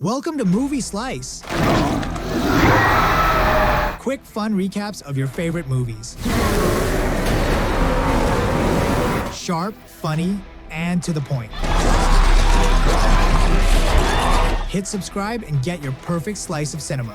Welcome to Movie Slice. Quick, fun recaps of your favorite movies. Sharp, funny, and to the point. Hit subscribe and get your perfect slice of cinema.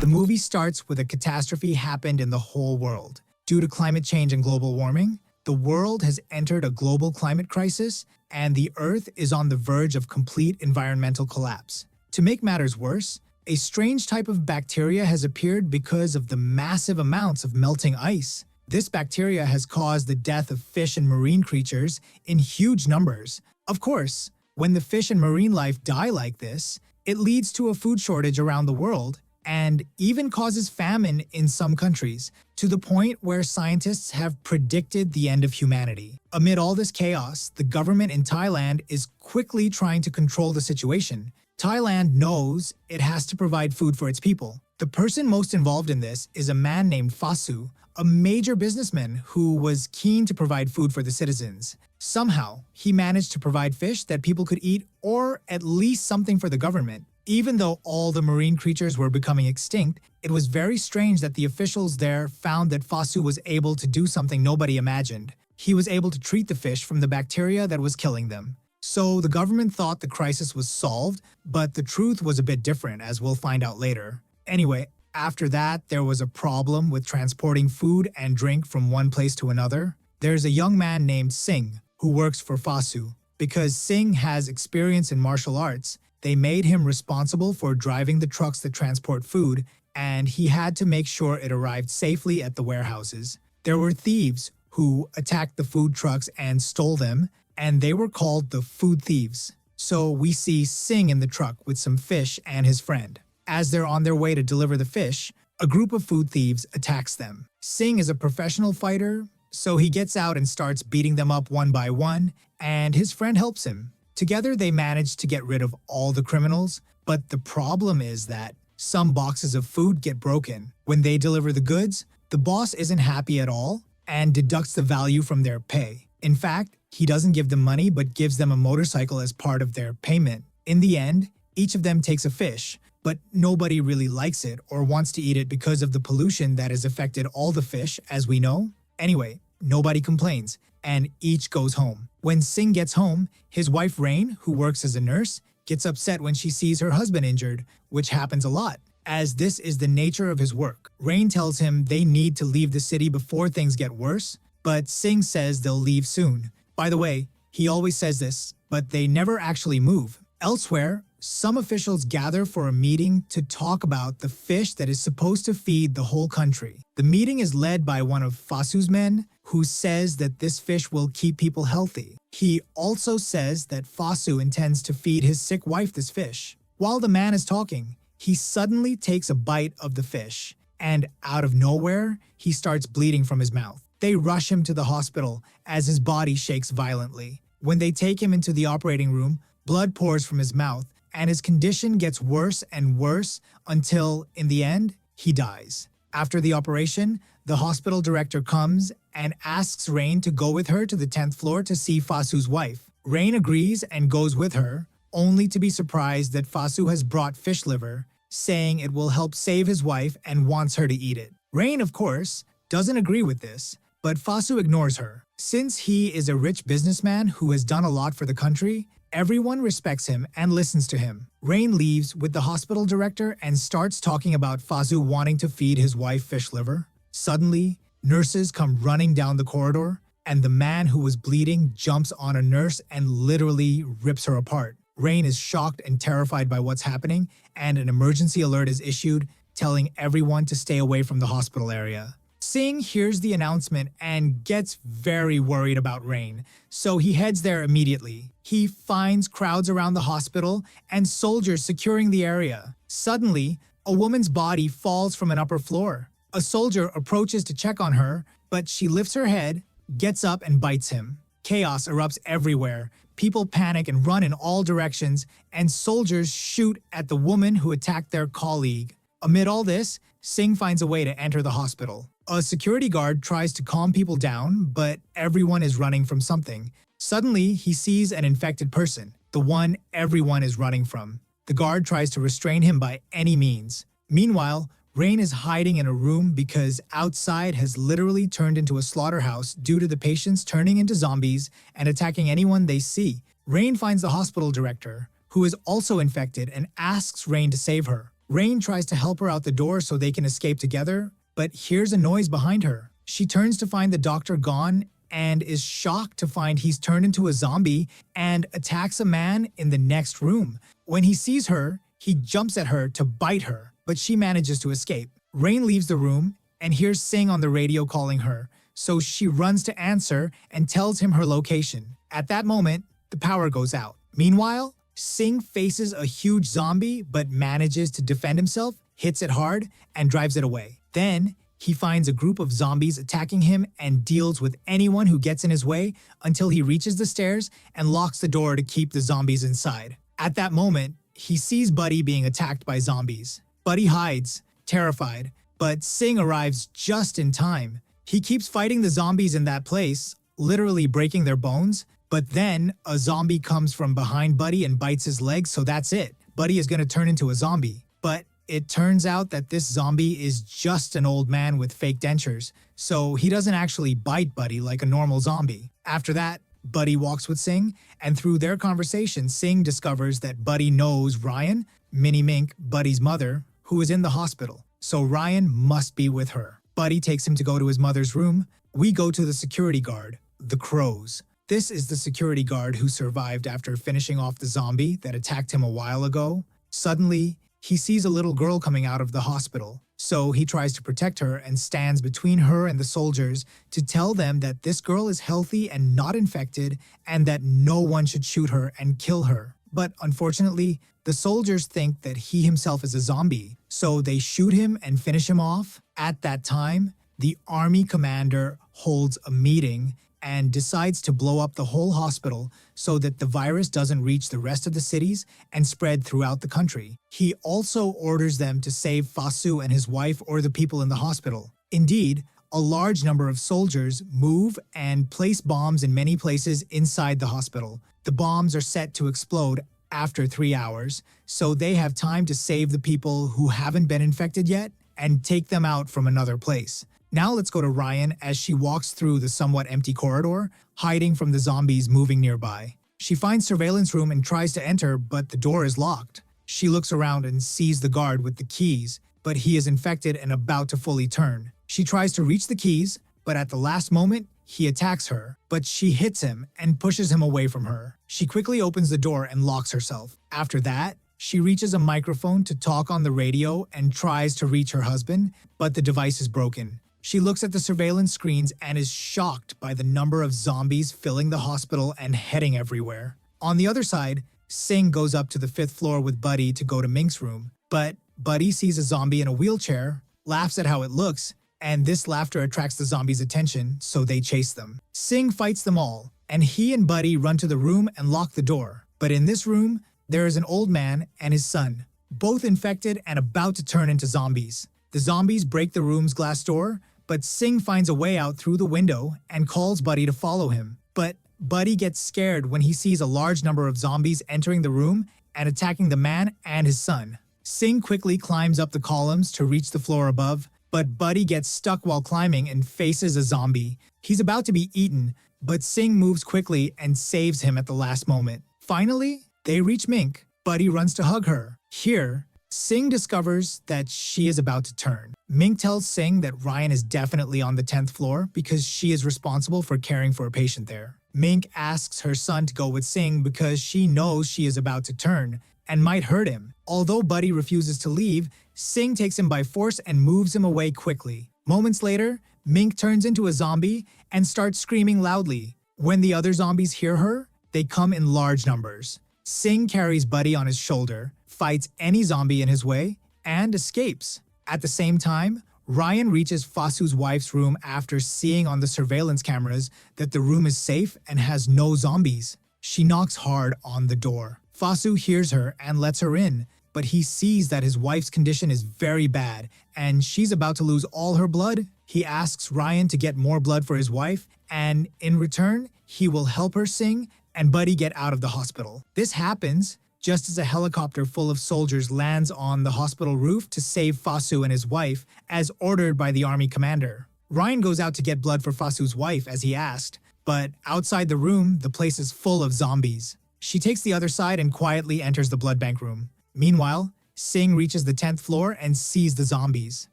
The movie starts with a catastrophe happened in the whole world. Due to climate change and global warming, the world has entered a global climate crisis, and the Earth is on the verge of complete environmental collapse. To make matters worse, a strange type of bacteria has appeared because of the massive amounts of melting ice. This bacteria has caused the death of fish and marine creatures in huge numbers. Of course, when the fish and marine life die like this, it leads to a food shortage around the world and even causes famine in some countries, to the point where scientists have predicted the end of humanity. Amid all this chaos, the government in Thailand is quickly trying to control the situation. Thailand knows it has to provide food for its people. The person most involved in this is a man named Fasu, a major businessman who was keen to provide food for the citizens. Somehow, he managed to provide fish that people could eat, or at least something for the government. Even though all the marine creatures were becoming extinct, it was very strange that the officials there found that Fasu was able to do something nobody imagined. He was able to treat the fish from the bacteria that was killing them. So the government thought the crisis was solved, but the truth was a bit different, as we'll find out later. Anyway, after that, there was a problem with transporting food and drink from one place to another. There's a young man named Singh who works for Fasu. Because Singh has experience in martial arts, they made him responsible for driving the trucks that transport food, and he had to make sure it arrived safely at the warehouses. There were thieves who attacked the food trucks and stole them, and they were called the food thieves. So we see Singh in the truck with some fish and his friend. As they're on their way to deliver the fish, a group of food thieves attacks them. Singh is a professional fighter, so he gets out and starts beating them up one by one, and his friend helps him. Together, they manage to get rid of all the criminals, but the problem is that some boxes of food get broken. When they deliver the goods, the boss isn't happy at all and deducts the value from their pay. In fact, he doesn't give them money but gives them a motorcycle as part of their payment. In the end, each of them takes a fish, but nobody really likes it or wants to eat it because of the pollution that has affected all the fish, as we know. Anyway, nobody complains, and each goes home. When Singh gets home, his wife Rain, who works as a nurse, gets upset when she sees her husband injured, which happens a lot, as this is the nature of his work. Rain tells him they need to leave the city before things get worse, but Singh says they'll leave soon. By the way, he always says this, but they never actually move. Elsewhere, some officials gather for a meeting to talk about the fish that is supposed to feed the whole country. The meeting is led by one of Fasu's men, who says that this fish will keep people healthy. He also says that Fasu intends to feed his sick wife this fish. While the man is talking, he suddenly takes a bite of the fish, and out of nowhere, he starts bleeding from his mouth. They rush him to the hospital as his body shakes violently. When they take him into the operating room, blood pours from his mouth, and his condition gets worse and worse until, in the end, he dies. After the operation, the hospital director comes and asks Rain to go with her to the 10th floor to see Fasu's wife. Rain agrees and goes with her, only to be surprised that Fasu has brought fish liver, saying it will help save his wife and wants her to eat it. Rain, of course, doesn't agree with this, but Fasu ignores her. Since he is a rich businessman who has done a lot for the country, everyone respects him and listens to him. Rain leaves with the hospital director and starts talking about Fasu wanting to feed his wife fish liver. Suddenly, nurses come running down the corridor, and the man who was bleeding jumps on a nurse and literally rips her apart. Rain is shocked and terrified by what's happening, and an emergency alert is issued, telling everyone to stay away from the hospital area. Singh hears the announcement and gets very worried about Rain, so he heads there immediately. He finds crowds around the hospital and soldiers securing the area. Suddenly, a woman's body falls from an upper floor. A soldier approaches to check on her, but she lifts her head, gets up, and bites him. Chaos erupts everywhere. People panic and run in all directions, and soldiers shoot at the woman who attacked their colleague. Amid all this, Singh finds a way to enter the hospital. A security guard tries to calm people down, but everyone is running from something. Suddenly, he sees an infected person. the one everyone is running from. The guard tries to restrain him by any means. Meanwhile, Rain is hiding in a room because outside has literally turned into a slaughterhouse due to the patients turning into zombies and attacking anyone they see. Rain finds the hospital director, who is also infected, and asks Rain to save her. Rain tries to help her out the door so they can escape together, but hears a noise behind her. She turns to find the doctor gone and is shocked to find he's turned into a zombie and attacks a man in the next room. When he sees her, he jumps at her to bite her, but she manages to escape. Rain leaves the room and hears Singh on the radio calling her, so she runs to answer and tells him her location. At that moment, the power goes out. Meanwhile, Singh faces a huge zombie but manages to defend himself, hits it hard, and drives it away. Then, he finds a group of zombies attacking him and deals with anyone who gets in his way until he reaches the stairs and locks the door to keep the zombies inside. At that moment, he sees Buddy being attacked by zombies. Buddy hides, terrified, but Singh arrives just in time. He keeps fighting the zombies in that place, literally breaking their bones, but then a zombie comes from behind Buddy and bites his leg, so that's it. Buddy is going to turn into a zombie. But it turns out that this zombie is just an old man with fake dentures, so he doesn't actually bite Buddy like a normal zombie. After that, Buddy walks with Singh, and through their conversation, Singh discovers that Buddy knows Ryan, Minnie Mink, Buddy's mother, who is in the hospital, so Ryan must be with her. Buddy takes him to go to his mother's room. We go to the security guard, the Crows. This is the security guard who survived after finishing off the zombie that attacked him a while ago. Suddenly, he sees a little girl coming out of the hospital, so he tries to protect her and stands between her and the soldiers to tell them that this girl is healthy and not infected and that no one should shoot her and kill her. But unfortunately, the soldiers think that he himself is a zombie, so they shoot him and finish him off. At that time, the army commander holds a meeting and decides to blow up the whole hospital so that the virus doesn't reach the rest of the cities and spread throughout the country. He also orders them to save Fasu and his wife or the people in the hospital. Indeed, a large number of soldiers move and place bombs in many places inside the hospital. The bombs are set to explode after 3 hours, so they have time to save the people who haven't been infected yet and take them out from another place. Now let's go to Ryan as she walks through the somewhat empty corridor, hiding from the zombies moving nearby. She finds surveillance room and tries to enter, but the door is locked. She looks around and sees the guard with the keys, but he is infected and about to fully turn. She tries to reach the keys, but at the last moment, he attacks her, but she hits him and pushes him away from her. She quickly opens the door and locks herself. After that, she reaches a microphone to talk on the radio and tries to reach her husband, but the device is broken. She looks at the surveillance screens and is shocked by the number of zombies filling the hospital and heading everywhere. On the other side, Singh goes up to the 5th floor with Buddy to go to Mink's room, but Buddy sees a zombie in a wheelchair, laughs at how it looks, and this laughter attracts the zombies' attention, so they chase them. Singh fights them all, and he and Buddy run to the room and lock the door. But in this room, there is an old man and his son, both infected and about to turn into zombies. The zombies break the room's glass door, but Singh finds a way out through the window and calls Buddy to follow him. But Buddy gets scared when he sees a large number of zombies entering the room and attacking the man and his son. Singh quickly climbs up the columns to reach the floor above, but Buddy gets stuck while climbing and faces a zombie. He's about to be eaten, but Singh moves quickly and saves him at the last moment. Finally, they reach Mink. Buddy runs to hug her. Here, Singh discovers that she is about to turn. Mink tells Singh that Ryan is definitely on the 10th floor because she is responsible for caring for a patient there. Mink asks her son to go with Singh because she knows she is about to turn and might hurt him. Although Buddy refuses to leave, Singh takes him by force and moves him away quickly. Moments later, Mink turns into a zombie and starts screaming loudly. When the other zombies hear her, they come in large numbers. Singh carries Buddy on his shoulder, fights any zombie in his way, and escapes. At the same time, Ryan reaches Fasu's wife's room after seeing on the surveillance cameras that the room is safe and has no zombies. She knocks hard on the door. Fasu hears her and lets her in, but he sees that his wife's condition is very bad and she's about to lose all her blood. He asks Ryan to get more blood for his wife, and in return, he will help her sing and Buddy get out of the hospital. This happens just as a helicopter full of soldiers lands on the hospital roof to save Fasu and his wife, as ordered by the army commander. Ryan goes out to get blood for Fasu's wife as he asked, but outside the room, the place is full of zombies. She takes the other side and quietly enters the blood bank room. Meanwhile, Singh reaches the 10th floor and sees the zombies.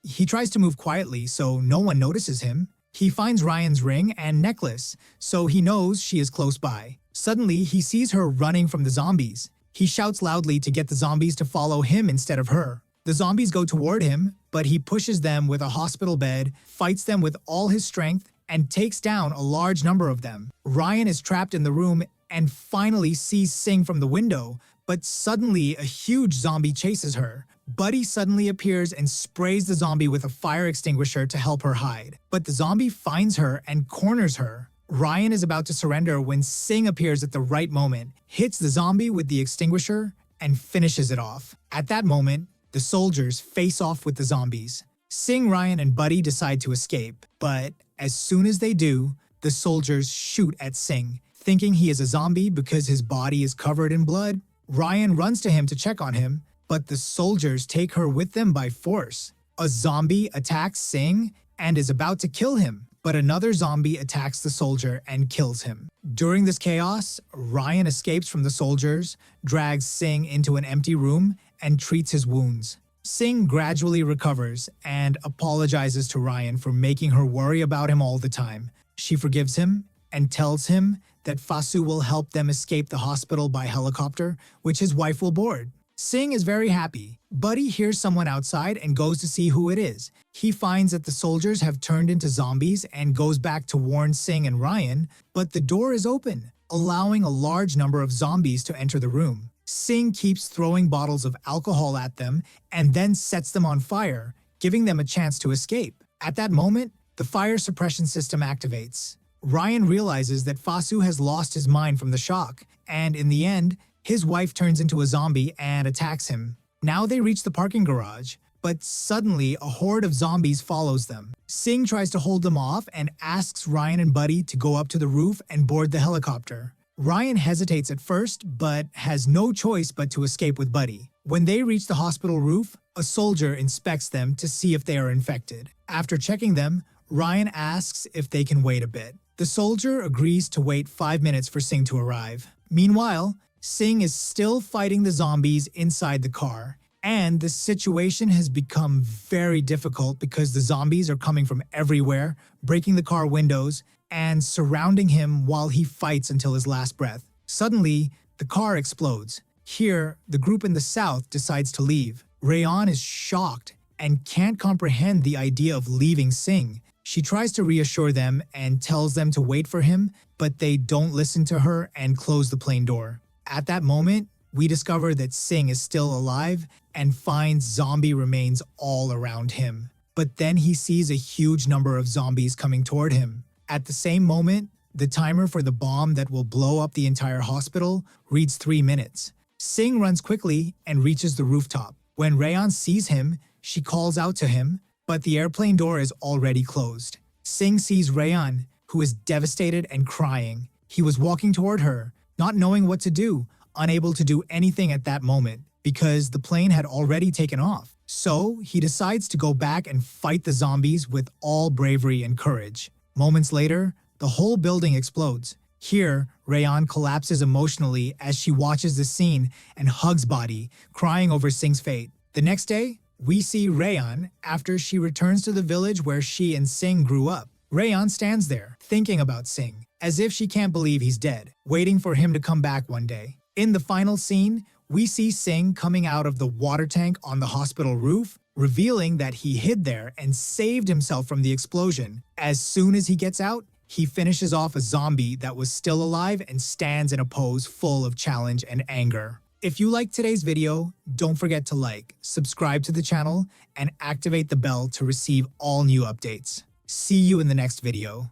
He tries to move quietly so no one notices him. He finds Ryan's ring and necklace, so he knows she is close by. Suddenly, he sees her running from the zombies. He shouts loudly to get the zombies to follow him instead of her. The zombies go toward him, but he pushes them with a hospital bed, fights them with all his strength, and takes down a large number of them. Ryan is trapped in the room and finally sees Singh from the window, but suddenly a huge zombie chases her. Buddy suddenly appears and sprays the zombie with a fire extinguisher to help her hide. But the zombie finds her and corners her. Ryan is about to surrender when Singh appears at the right moment, hits the zombie with the extinguisher, and finishes it off. At that moment, the soldiers face off with the zombies. Singh, Ryan, and Buddy decide to escape, but as soon as they do, the soldiers shoot at Singh, thinking he is a zombie because his body is covered in blood. Ryan runs to him to check on him, but the soldiers take her with them by force. A zombie attacks Singh and is about to kill him, but another zombie attacks the soldier and kills him. During this chaos, Ryan escapes from the soldiers, drags Singh into an empty room, and treats his wounds. Singh gradually recovers and apologizes to Ryan for making her worry about him all the time. She forgives him and tells him that Fasu will help them escape the hospital by helicopter, which his wife will board. Singh is very happy. Buddy hears someone outside and goes to see who it is. He finds that the soldiers have turned into zombies and goes back to warn Singh and Ryan, but the door is open, allowing a large number of zombies to enter the room. Singh keeps throwing bottles of alcohol at them and then sets them on fire, giving them a chance to escape. At that moment, the fire suppression system activates. Ryan realizes that Fasu has lost his mind from the shock, and in the end, his wife turns into a zombie and attacks him. Now they reach the parking garage, but suddenly a horde of zombies follows them. Singh tries to hold them off and asks Ryan and Buddy to go up to the roof and board the helicopter. Ryan hesitates at first, but has no choice but to escape with Buddy. When they reach the hospital roof, a soldier inspects them to see if they are infected. After checking them, Ryan asks if they can wait a bit. The soldier agrees to wait 5 minutes for Singh to arrive. Meanwhile, Singh is still fighting the zombies inside the car, and the situation has become very difficult because the zombies are coming from everywhere, breaking the car windows, and surrounding him while he fights until his last breath. Suddenly, the car explodes. Here, the group in the south decides to leave. Rayan is shocked and can't comprehend the idea of leaving Singh. She tries to reassure them and tells them to wait for him, but they don't listen to her and close the plane door. At that moment, we discover that Singh is still alive and finds zombie remains all around him. But then he sees a huge number of zombies coming toward him. At the same moment, the timer for the bomb that will blow up the entire hospital reads 3 minutes. Singh runs quickly and reaches the rooftop. When Rayan sees him, she calls out to him, but the airplane door is already closed. Singh sees Rayan, who is devastated and crying. He was walking toward her, not knowing what to do, unable to do anything at that moment, because the plane had already taken off. So he decides to go back and fight the zombies with all bravery and courage. Moments later, the whole building explodes. Here, Rayan collapses emotionally as she watches the scene and hugs Buddy, crying over Singh's fate. The next day, we see Rayan after she returns to the village where she and Singh grew up. Rayan stands there, thinking about Singh, as if she can't believe he's dead, waiting for him to come back one day. In the final scene, we see Singh coming out of the water tank on the hospital roof, revealing that he hid there and saved himself from the explosion. As soon as he gets out, he finishes off a zombie that was still alive and stands in a pose full of challenge and anger. If you liked today's video, don't forget to like, subscribe to the channel, and activate the bell to receive all new updates. See you in the next video.